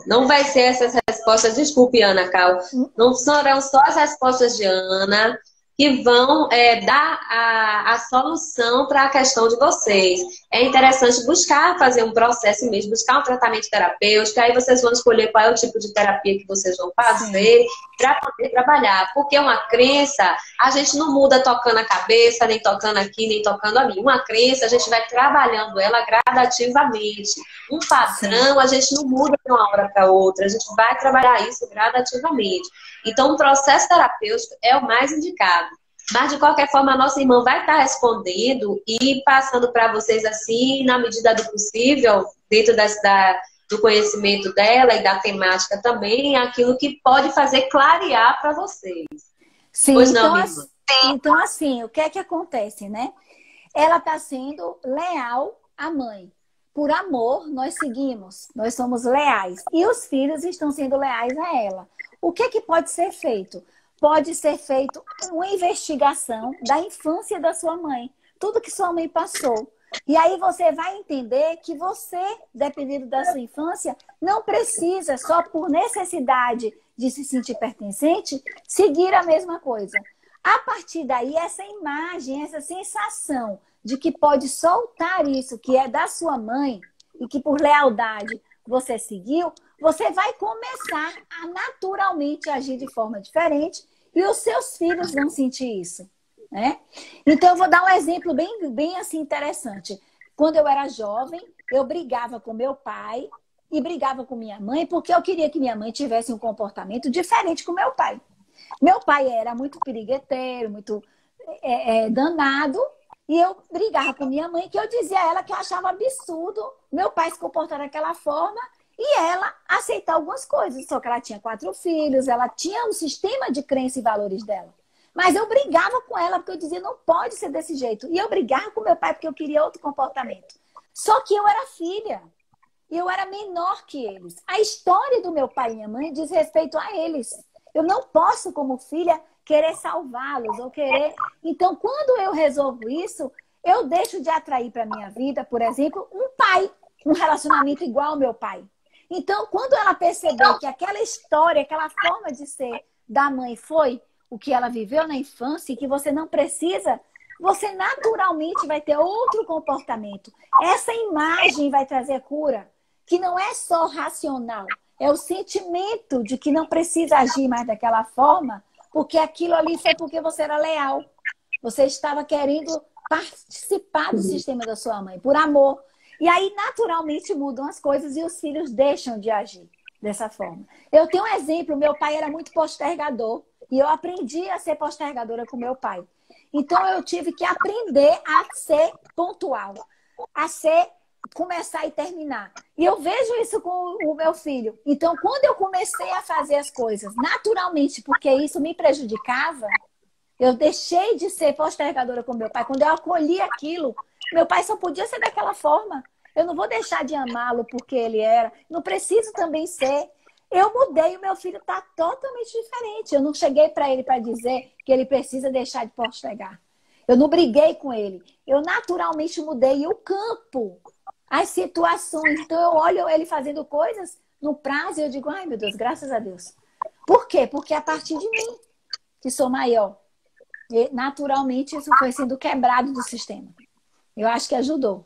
Não vai ser essas respostas, desculpe, Ana Cal, não serão só as respostas de Ana que vão dar a solução para a questão de vocês. É interessante buscar fazer um processo mesmo, buscar um tratamento terapêutico, aí vocês vão escolher qual é o tipo de terapia que vocês vão fazer para poder trabalhar. Porque uma crença, a gente não muda tocando a cabeça, nem tocando aqui, nem tocando ali. Uma crença, a gente vai trabalhando ela gradativamente. Um padrão, a gente não muda de uma hora para outra, a gente vai trabalhar isso gradativamente. Então, um processo terapêutico é o mais indicado. Mas, de qualquer forma, a nossa irmã vai estar respondendo e passando para vocês, assim, na medida do possível, dentro do conhecimento dela e da temática também, aquilo que pode fazer clarear para vocês. Sim, pois não, minha irmã? Então, assim, o que é que acontece, né? Ela está sendo leal à mãe. Por amor, nós seguimos, nós somos leais. E os filhos estão sendo leais a ela. O que é que pode ser feito? Pode ser feito uma investigação da infância da sua mãe. Tudo que sua mãe passou. E aí você vai entender que você, dependendo da sua infância, não precisa, só por necessidade de se sentir pertencente, seguir a mesma coisa. A partir daí, essa imagem, essa sensação de que pode soltar isso que é da sua mãe e que por lealdade você seguiu, você vai começar a naturalmente agir de forma diferente e os seus filhos vão sentir isso, né? Então, eu vou dar um exemplo bem assim interessante. Quando eu era jovem, eu brigava com meu pai e brigava com minha mãe porque eu queria que minha mãe tivesse um comportamento diferente com meu pai. Meu pai era muito pirigueteiro, muito danado, e eu brigava com minha mãe, que eu dizia a ela que eu achava absurdo meu pai se comportar daquela forma e ela aceitar algumas coisas. Só que ela tinha 4 filhos, ela tinha um sistema de crença e valores dela. Mas eu brigava com ela porque eu dizia, não pode ser desse jeito. E eu brigava com meu pai porque eu queria outro comportamento. Só que eu era filha. E eu era menor que eles. A história do meu pai e minha mãe diz respeito a eles. Eu não posso, como filha, querer salvá-los ou querer... Então, quando eu resolvo isso, eu deixo de atrair para minha vida, por exemplo, um pai, um relacionamento igual ao meu pai. Então, quando ela perceber que aquela história, aquela forma de ser da mãe foi o que ela viveu na infância e que você não precisa, você naturalmente vai ter outro comportamento. Essa imagem vai trazer cura, que não é só racional, é o sentimento de que não precisa agir mais daquela forma, porque aquilo ali foi porque você era leal. Você estava querendo participar do sistema da sua mãe, por amor. E aí, naturalmente, mudam as coisas e os filhos deixam de agir dessa forma. Eu tenho um exemplo, meu pai era muito postergador e eu aprendi a ser postergadora com meu pai. Então, eu tive que aprender a ser pontual, a começar e terminar. E eu vejo isso com o meu filho. Então, quando eu comecei a fazer as coisas naturalmente, porque isso me prejudicava, eu deixei de ser postergadora com meu pai. Quando eu acolhi aquilo, meu pai só podia ser daquela forma. Eu não vou deixar de amá-lo porque ele era. Não preciso também ser. Eu mudei, o meu filho está totalmente diferente. Eu não cheguei para ele para dizer que ele precisa deixar de postergar. Eu não briguei com ele. Eu naturalmente mudei. E o campo, as situações. Então eu olho ele fazendo coisas no prazo e eu digo, ai meu Deus, graças a Deus. Por quê? Porque é a partir de mim, que sou maior. E, naturalmente isso foi sendo quebrado do sistema. Eu acho que ajudou.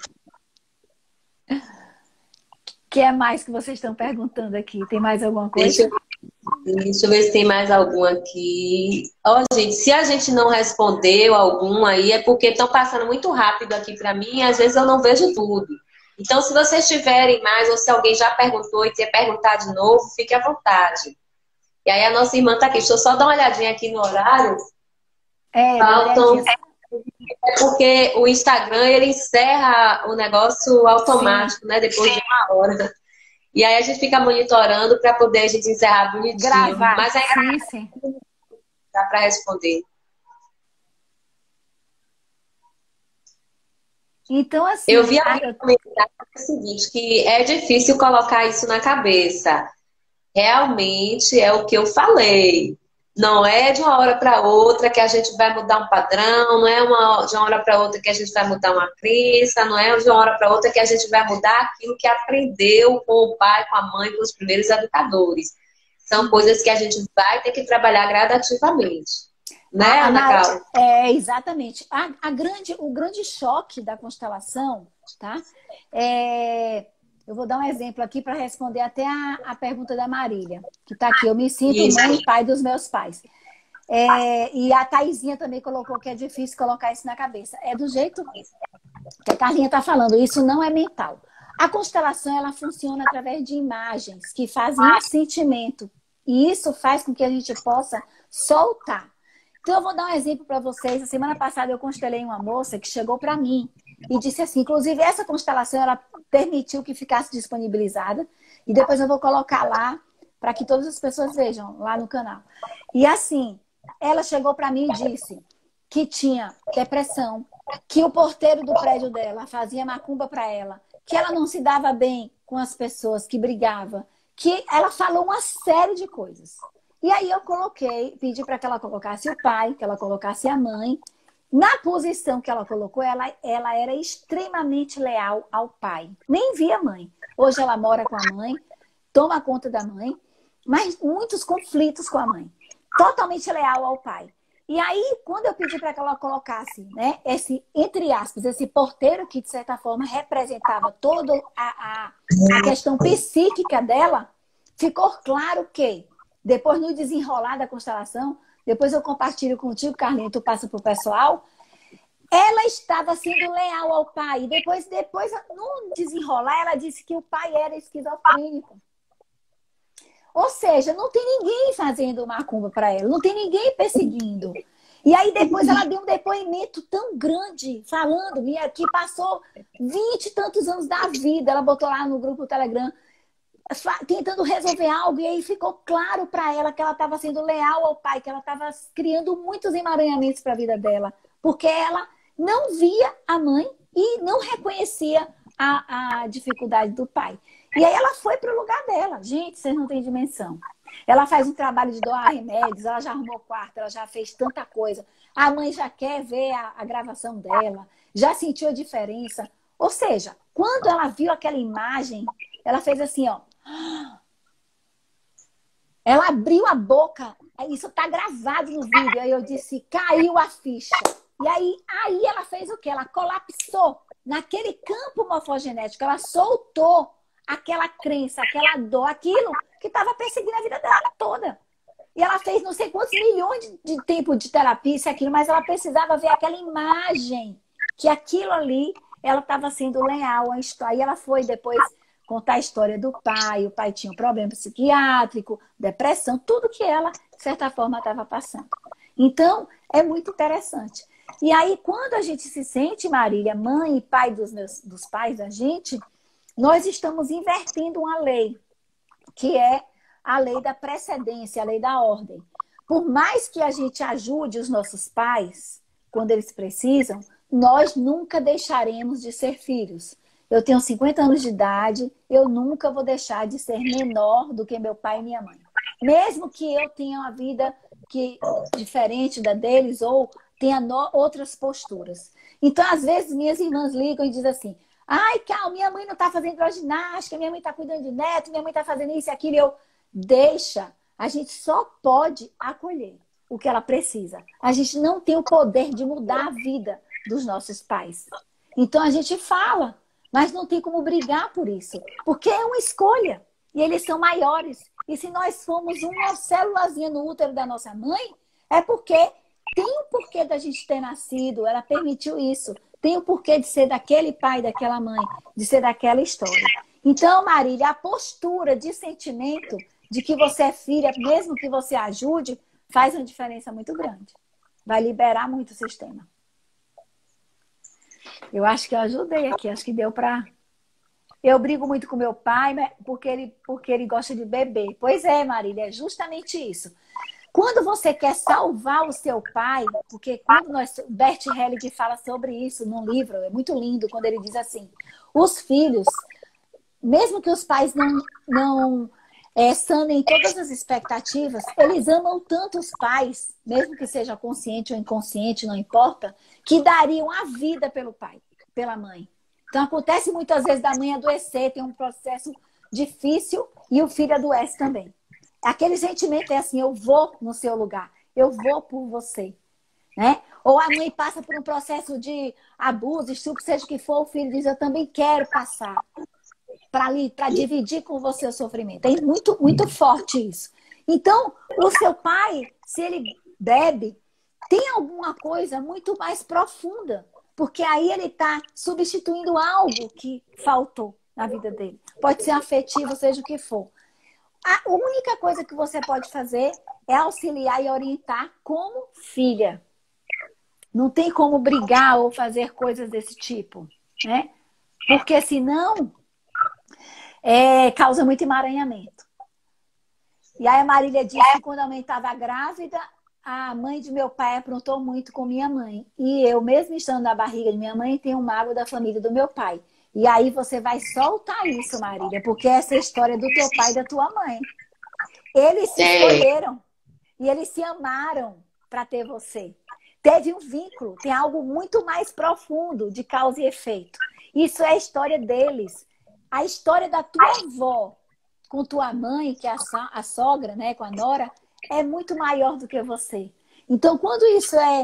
que é mais que vocês estão perguntando aqui? Tem mais alguma coisa? Deixa eu ver se tem mais algum aqui. Ó, gente, se a gente não respondeu algum aí, é porque estão passando muito rápido aqui para mim e às vezes eu não vejo tudo. Então, se vocês tiverem mais, ou se alguém já perguntou e quer perguntar de novo, fique à vontade. E aí a nossa irmã tá aqui. Deixa eu só dar uma olhadinha aqui no horário. Faltam... É porque o Instagram, ele encerra o negócio automático, né? Depois de uma hora. E aí a gente fica monitorando para poder a gente encerrar bonitinho. Gravar. Mas aí Sim. dá para responder. Então, assim... Eu vi a comentário o seguinte, que é difícil colocar isso na cabeça. Realmente é o que eu falei. Não é de uma hora para outra que a gente vai mudar um padrão, não é de uma hora para outra que a gente vai mudar uma crença, não é de uma hora para outra que a gente vai mudar aquilo que aprendeu com o pai, com a mãe, com os primeiros educadores. São coisas que a gente vai ter que trabalhar gradativamente. Né, Ana Cláudia? Exatamente. O grande choque da constelação, tá? Eu vou dar um exemplo aqui para responder até a pergunta da Marília, que está aqui. Eu me sinto mãe e pai dos meus pais. E a Thaisinha também colocou que é difícil colocar isso na cabeça. É do jeito que a Carlinha está falando. Isso não é mental. A constelação, ela funciona através de imagens que fazem um sentimento. E isso faz com que a gente possa soltar. Então, eu vou dar um exemplo para vocês. A semana passada eu constelei uma moça que chegou para mim e disse assim, inclusive essa constelação ela permitiu que ficasse disponibilizada e depois eu vou colocar lá para que todas as pessoas vejam lá no canal. E assim, ela chegou para mim e disse que tinha depressão, que o porteiro do prédio dela fazia macumba para ela, que ela não se dava bem com as pessoas, que brigava, que ela falou uma série de coisas. E aí eu pedi para que ela colocasse o pai, que ela colocasse a mãe. Na posição que ela colocou, ela era extremamente leal ao pai. Nem via a mãe. Hoje ela mora com a mãe, toma conta da mãe, mas muitos conflitos com a mãe. Totalmente leal ao pai. E aí, quando eu pedi para que ela colocasse, né, entre aspas, esse porteiro que, de certa forma, representava toda a questão psíquica dela, ficou claro que, depois no desenrolar da constelação, depois eu compartilho contigo, Carlinhos, tu passa para o pessoal, ela estava sendo leal ao pai. E depois, no desenrolar, ela disse que o pai era esquizofrênico. Ou seja, não tem ninguém fazendo macumba para ela, não tem ninguém perseguindo. E aí depois ela deu um depoimento tão grande, falando que passou 20 e tantos anos da vida. Ela botou lá no grupo do Telegram, tentando resolver algo, e aí ficou claro para ela que ela estava sendo leal ao pai, que ela estava criando muitos emaranhamentos para a vida dela, porque ela não via a mãe e não reconhecia a dificuldade do pai. E aí ela foi para o lugar dela. Gente, vocês não têm dimensão. Ela faz um trabalho de doar remédios, ela já arrumou quarto, ela já fez tanta coisa. A mãe já quer ver a gravação dela, já sentiu a diferença. Ou seja, quando ela viu aquela imagem, ela fez assim, ó. Ela abriu a boca, isso tá gravado no vídeo. Aí eu disse, caiu a ficha. E aí ela fez o quê? Ela colapsou naquele campo morfogenético. Ela soltou aquela crença, aquela dor, aquilo que estava perseguindo a vida dela toda. E ela fez não sei quantos milhões de tempo de terapia, isso e aquilo, mas ela precisava ver aquela imagem, que aquilo ali, ela estava sendo leal à história. E ela foi depois contar a história do pai. O pai tinha um problema psiquiátrico, depressão, tudo que ela, de certa forma, estava passando. Então, é muito interessante. E aí, quando a gente se sente, Marília, mãe e pai dos pais da gente, nós estamos invertendo uma lei, que é a lei da precedência, a lei da ordem. Por mais que a gente ajude os nossos pais, quando eles precisam, nós nunca deixaremos de ser filhos. Eu tenho 50 anos de idade, eu nunca vou deixar de ser menor do que meu pai e minha mãe. Mesmo que eu tenha uma vida diferente da deles ou tenha outras posturas. Então, às vezes, minhas irmãs ligam e dizem assim, ai, Cal, minha mãe não está fazendo hidroginástica, minha mãe está cuidando de neto, minha mãe está fazendo isso e aquilo. Eu, deixa, a gente só pode acolher o que ela precisa. A gente não tem o poder de mudar a vida dos nossos pais. Então, a gente fala, mas não tem como brigar por isso, porque é uma escolha e eles são maiores. E se nós fomos uma célulazinha no útero da nossa mãe, é porque tem um porquê da gente ter nascido, ela permitiu isso. Tem um porquê de ser daquele pai, daquela mãe, de ser daquela história. Então, Marília, a postura de sentimento de que você é filha, mesmo que você ajude, faz uma diferença muito grande. Vai liberar muito o sistema. Eu acho que eu ajudei aqui, acho que deu para... Eu brigo muito com meu pai porque ele gosta de beber. Pois é, Marília, é justamente isso. Quando você quer salvar o seu pai, porque quando Bert Hellinger fala sobre isso num livro, é muito lindo quando ele diz assim, os filhos, mesmo que os pais não sanem todas as expectativas, eles amam tanto os pais, mesmo que seja consciente ou inconsciente, não importa, que dariam a vida pelo pai, pela mãe. Então acontece muitas vezes da mãe adoecer, tem um processo difícil e o filho adoece também. Aquele sentimento é assim, eu vou no seu lugar, eu vou por você, né? Ou a mãe passa por um processo de abuso, estupro, seja o que for, o filho diz, eu também quero passar para dividir com você o sofrimento. É muito, muito forte isso. Então, o seu pai, se ele bebe, tem alguma coisa muito mais profunda, porque aí ele está substituindo algo que faltou na vida dele. Pode ser afetivo, seja o que for. A única coisa que você pode fazer é auxiliar e orientar como filha. Não tem como brigar ou fazer coisas desse tipo, né? Porque senão causa muito emaranhamento. E aí a Marília disse que quando a mãe estava grávida, a mãe de meu pai aprontou muito com minha mãe. E eu, mesmo estando na barriga de minha mãe, tenho um mago da família do meu pai. E aí você vai soltar isso, Marília, porque essa é a história do teu pai e da tua mãe. Eles se escolheram e eles se amaram para ter você. Teve um vínculo, tem algo muito mais profundo de causa e efeito. Isso é a história deles. A história da tua avó com tua mãe, que é a sogra, né, com a nora, é muito maior do que você. Então, quando isso é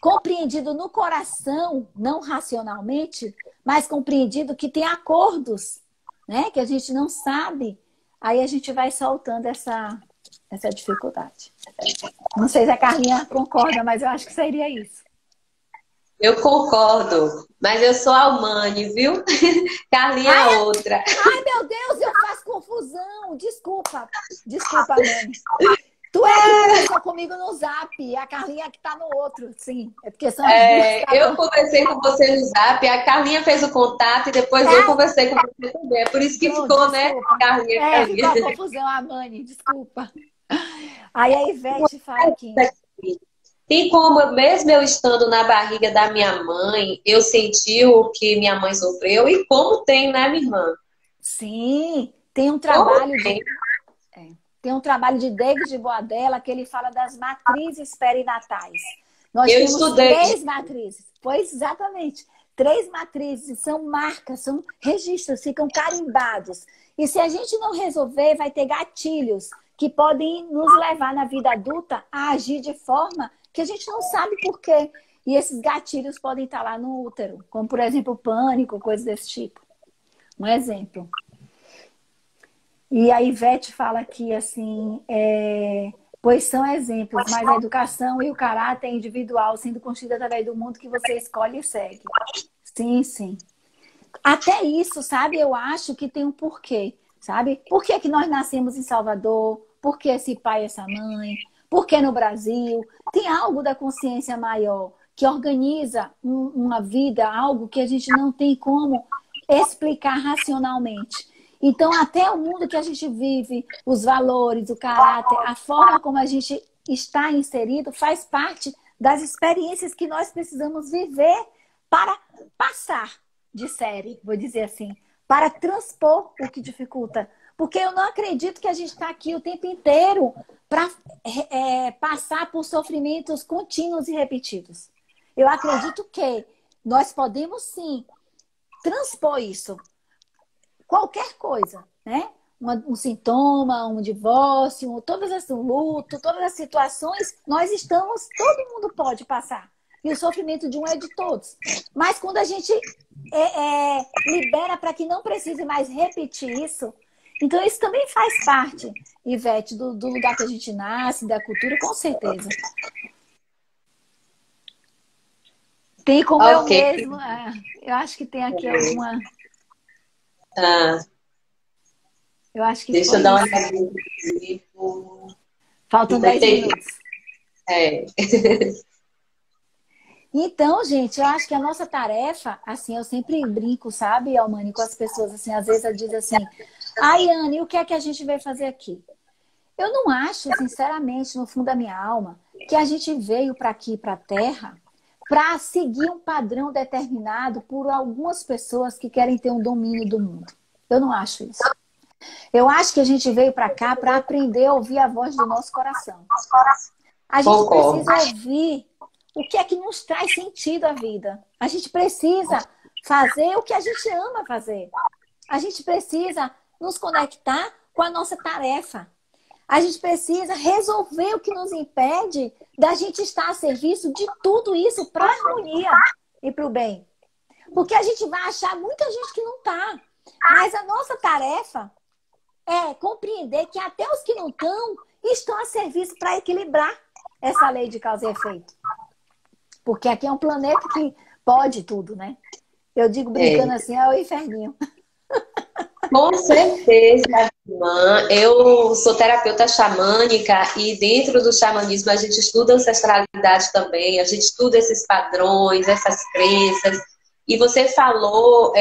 compreendido no coração, não racionalmente, mas compreendido que tem acordos, né, que a gente não sabe, aí a gente vai soltando essa dificuldade. Não sei se a Carlinha concorda, mas eu acho que seria isso. Eu concordo, mas eu sou Almane, viu? Carlinha é outra. Ai, meu Deus, eu faço confusão. Desculpa, Almane. Tu é que conversou comigo no Zap, a Carlinha que tá no outro, sim. É porque são as duas. Eu conversei com você no Zap, a Carlinha fez o contato e depois eu conversei com você também. É por isso que ficou, né, Carlinha? Ficou a confusão, Almane, desculpa. Aí a Ivete fala aqui. Tem como, mesmo eu estando na barriga da minha mãe, eu senti o que minha mãe sofreu e como tem, né, minha irmã? Sim, tem um trabalho tem um trabalho de David Boadella que ele fala das matrizes perinatais. Nós temos 3 matrizes. Pois, exatamente. 3 matrizes, são marcas, são registros, ficam carimbados. E se a gente não resolver, vai ter gatilhos que podem nos levar na vida adulta a agir de forma que a gente não sabe por quê. E esses gatilhos podem estar lá no útero, como, por exemplo, pânico, coisas desse tipo. Um exemplo. E a Ivete fala aqui assim, pois são exemplos, mas a educação e o caráter individual sendo construído através do mundo que você escolhe e segue. Sim, sim. Até isso, sabe? Eu acho que tem um porquê, sabe? Por que que nós nascemos em Salvador? Por que esse pai e essa mãe? Por que no Brasil? Tem algo da consciência maior que organiza uma vida, algo que a gente não tem como explicar racionalmente. Então, até o mundo que a gente vive, os valores, o caráter, a forma como a gente está inserido, faz parte das experiências que nós precisamos viver para passar de série, vou dizer assim, para transpor o que dificulta. Porque eu não acredito que a gente está aqui o tempo inteiro para passar por sofrimentos contínuos e repetidos. Eu acredito que nós podemos, sim, transpor isso. Qualquer coisa, né? Um sintoma, um divórcio, um luto, todas as situações, todo mundo pode passar. e o sofrimento de um é de todos. Mas quando a gente libera para que não precise mais repetir isso, então isso também faz parte, Ivete, do lugar que a gente nasce, da cultura, com certeza. Tem como eu mesmo. Eu acho que tem aqui alguma. Eu acho que deixa foi eu dar uma isso. olhadinha. Faltam 10 minutos. É. Então, gente, eu acho que a nossa tarefa, assim, eu sempre brinco, sabe, Almani, com as pessoas, assim, às vezes ela diz assim, ai, Anne, o que é que a gente veio fazer aqui? Eu não acho, sinceramente, no fundo da minha alma, que a gente veio para aqui, para a Terra, para seguir um padrão determinado por algumas pessoas que querem ter um domínio do mundo. Eu não acho isso. Eu acho que a gente veio para cá para aprender a ouvir a voz do nosso coração. A gente precisa ouvir o que é que nos traz sentido à vida. A gente precisa fazer o que a gente ama fazer. A gente precisa nos conectar com a nossa tarefa. A gente precisa resolver o que nos impede da gente estar a serviço de tudo isso para a harmonia e para o bem. Porque a gente vai achar muita gente que não está. Mas a nossa tarefa é compreender que até os que não estão a serviço para equilibrar essa lei de causa e efeito. Porque aqui é um planeta que pode tudo, né? Eu digo brincando assim, é o inferninho. Com certeza, irmã. Eu sou terapeuta xamânica e dentro do xamanismo a gente estuda ancestralidade também, a gente estuda esses padrões, essas crenças. E você falou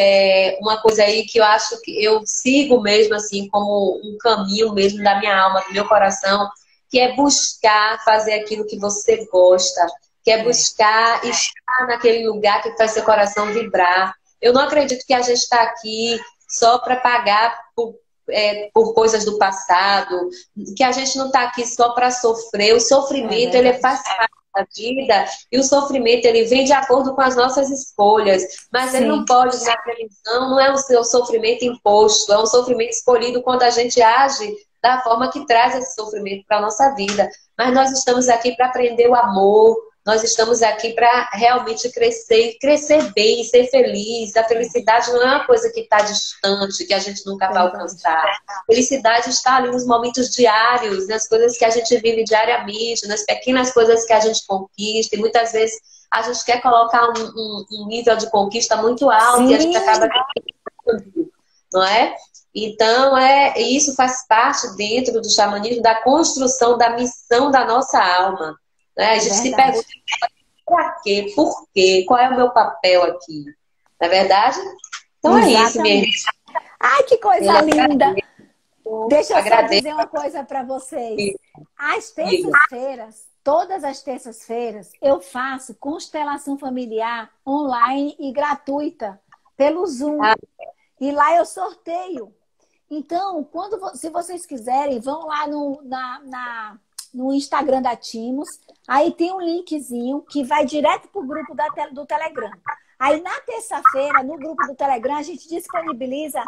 uma coisa aí que eu acho que eu sigo mesmo assim como um caminho mesmo da minha alma, do meu coração, que é buscar fazer aquilo que você gosta, que é buscar estar naquele lugar que faz seu coração vibrar. Eu não acredito que a gente está aqui só para pagar por coisas do passado, que a gente não está aqui só para sofrer. O sofrimento, ele faz parte da vida e o sofrimento, ele vem de acordo com as nossas escolhas. Mas ele não pode, na televisão, não é o seu sofrimento imposto, é um sofrimento escolhido quando a gente age da forma que traz esse sofrimento para a nossa vida. Mas nós estamos aqui para aprender o amor, nós estamos aqui para realmente crescer bem, ser feliz. A felicidade não é uma coisa que está distante, que a gente nunca vai alcançar. A felicidade está ali nos momentos diários, nas coisas que a gente vive diariamente, nas pequenas coisas que a gente conquista. E muitas vezes a gente quer colocar um nível de conquista muito alto e a gente acaba... Não é? Então, isso faz parte dentro do xamanismo, da construção da missão da nossa alma. Né? A gente se pergunta, para quê? Por quê? Qual é o meu papel aqui? Não é verdade? Então é isso, minha gente. Ai, que coisa linda! Deixa eu só dizer uma coisa para vocês. Às terças-feiras, todas as terças-feiras, eu faço constelação familiar online e gratuita pelo Zoom. E lá eu sorteio. Então, se vocês quiserem, vão lá no Instagram da Timos. Aí tem um linkzinho que vai direto para o grupo do Telegram. Aí na terça-feira, no grupo do Telegram, a gente disponibiliza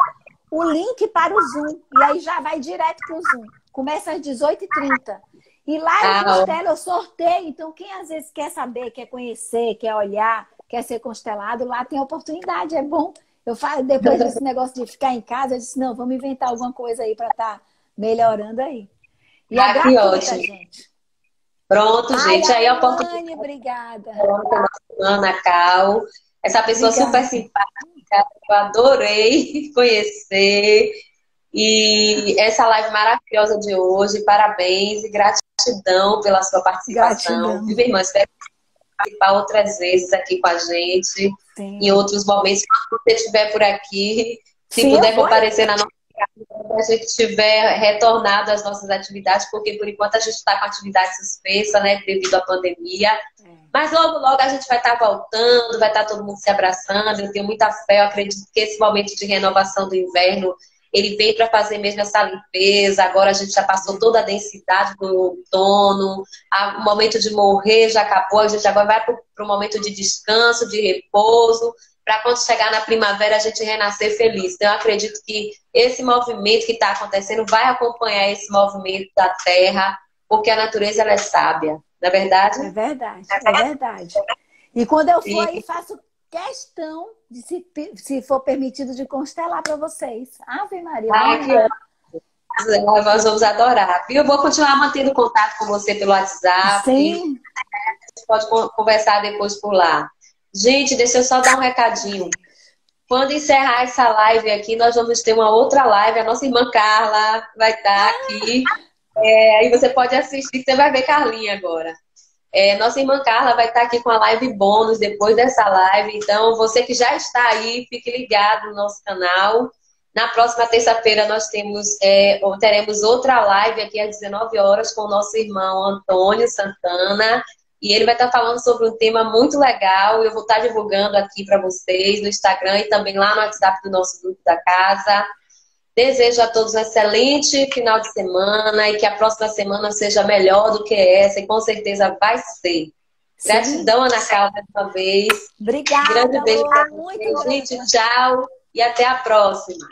o link para o Zoom. E aí já vai direto para o Zoom. Começa às 18h30. E lá eu constelo, eu sorteio. Então, quem às vezes quer saber, quer conhecer, quer olhar, quer ser constelado, lá tem oportunidade. É bom. Eu falo, depois desse negócio de ficar em casa, eu disse, não, vamos inventar alguma coisa aí para estar melhorando aí. E é gratuita, gente. Pronto, gente. Aí a oportunidade. Obrigada. Ana Cal, essa pessoa super simpática, eu adorei conhecer. E essa live maravilhosa de hoje, parabéns e gratidão pela sua participação. Viva, irmã, espero participar outras vezes aqui com a gente. Em outros momentos, quando você estiver por aqui, se puder comparecer na nossa casa, quando a gente tiver retornado às nossas atividades, porque por enquanto a gente está com atividade suspensa, né, devido à pandemia. Mas logo, logo a gente vai estar voltando, vai estar todo mundo se abraçando. Eu tenho muita fé, eu acredito que esse momento de renovação do inverno, ele vem para fazer mesmo essa limpeza. Agora a gente já passou toda a densidade do outono, o momento de morrer já acabou, a gente agora vai para o momento de descanso, de repouso, para quando chegar na primavera a gente renascer feliz. Então eu acredito que esse movimento que está acontecendo vai acompanhar esse movimento da Terra, porque a natureza ela é sábia, não é verdade? É verdade, é verdade. E quando eu for E- aí, faço questão de, se for permitido, de constelar para vocês. Ave Maria, Ai, vamos que lá. nós vamos adorar, viu? Eu vou continuar mantendo contato com você pelo WhatsApp. Sim, Pode conversar depois por lá. Gente, deixa eu só dar um recadinho. Quando encerrar essa live aqui, nós vamos ter uma outra live. A nossa irmã Carla vai estar aqui. Aí você pode assistir, você vai ver Carlinha agora. Nossa irmã Carla vai estar aqui com a live bônus depois dessa live. Então, você que já está aí, fique ligado no nosso canal. Na próxima terça-feira nós teremos outra live aqui às 19 horas com o nosso irmão Antônio Santana. E ele vai estar falando sobre um tema muito legal. Eu vou estar divulgando aqui para vocês no Instagram e também lá no WhatsApp do nosso grupo da casa. Desejo a todos um excelente final de semana e que a próxima semana seja melhor do que essa, e com certeza vai ser. Gratidão, Ana Carla, mais uma vez. obrigada, Grande beijo para muito vocês. grata. Gente, tchau e até a próxima.